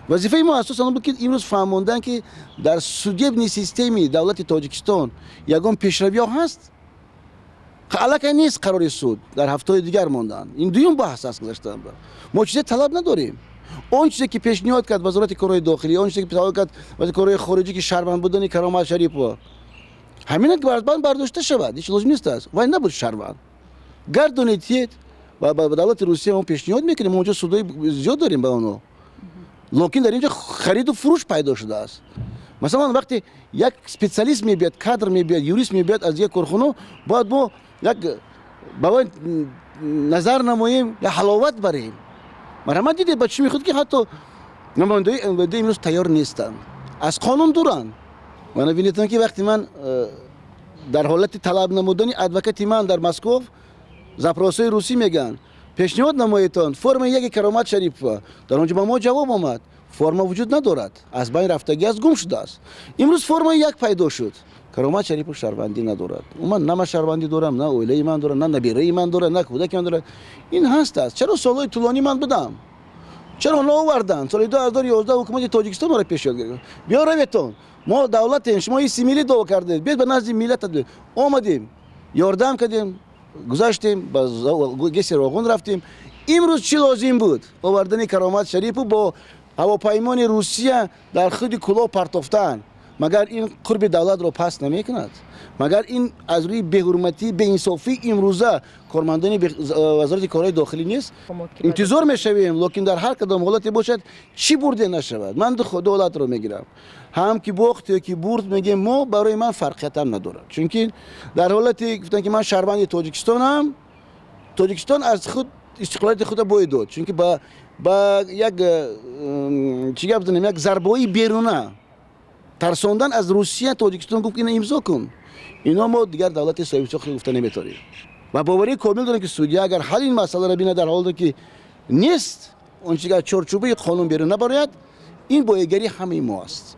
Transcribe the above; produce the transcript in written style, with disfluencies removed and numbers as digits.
وظیفه ما اساسا بود که امروز فهموندن که در سودیبنی سیستمی دولت تاجیکستان یگان پیشروی ها هست. خلاقه نیست قرار سود در هفته دیگر ماندن. این دویم بحث است گذاشتم. ما چیزی طلب نداریم. اون چیزی که پیشنهاد کرد وزارت کارهای داخلی، اون چیزی که پیشنهاد کرد وزارت کارهای خارجی که شهروند بودن کرامت شریف همین که برداشته شود، هیچ لازم نیست است. وای نبود شهروند. گردونید و دولت روسیه ما پیشنهاد میکنیم، ما اونجا سودای زیاد داریم با اونو. لکن در اینجا خرید و فروش پیدا شده است. مثلا وقتی یک اسپیشالیست میبیاد، کادر میبیاد، یوریست میبیاد از یک کارخانه، باید ما یک باید نظر نماییم یا حلاوت بریم. مرحمت دیدید بچه میخواد که حتی نماینده امروز تیار نیستن، از قانون دورن. من ببینید که وقتی من در حالت طلب نمودنی ادوکات من در مسکو زاپروسای روسی میگن پیشنهاد نمایتان فرم یک کرامت شریف در اونجا با ما جواب آمد فرم وجود ندارد، از بین رفتگی از گم شده است. امروز فرم یک پیدا شد، کرامت شریف شهروندی ندارد. من نه شهروندی دارم، نه اویله من دارم، نه نبیره من دارم، نه کودک من دارم. این هست است. چرا سالهای طولانی من بدم؟ چرا نآوردن؟ سال 2011 حکومت تاجیکستان را پیش گرفت. بیا رویتون ما دولت شما این 30 میلی دو کردید، بیاد به نزد ملت آمدیم، یاردم کردیم، گذاشتیم با گس روغن رفتیم. امروز چی لازم بود؟ آوردن کرامت شریف با هواپیمان روسیه در خود کلاه پرتافتن. مگر این قرب دولت رو پس نمیکند؟ مگر این از روی بی‌حرمتی، بی‌انصافی امروزه کارمندان وزارت کارهای داخلی نیست؟ انتظار میشویم لکن در هر کدام حالتی باشد چی برده نشود. من دولت رو میگیرم، هم که باخت یا که برد میگم ما برای من فرقیت هم نداره. چون که در حالتی گفتن که من شهروند تاجیکستانم، تاجیکستان از خود استقلالیت خود باید داد. چون که با یک چی گفت بزنیم، یک ضربه‌ای بیرونه ترساندن از روسیه تاجیکستان گفت اینو امضا کن. اینا ما دیگر دولت صاحب ساخت گفته نمیتونیم و باوری کامل دارم که سعودی اگر حل این مسئله را بینه در حالی که نیست اون چیزی که چارچوبه قانون بیرون نبراید، این بایگری همه ما است.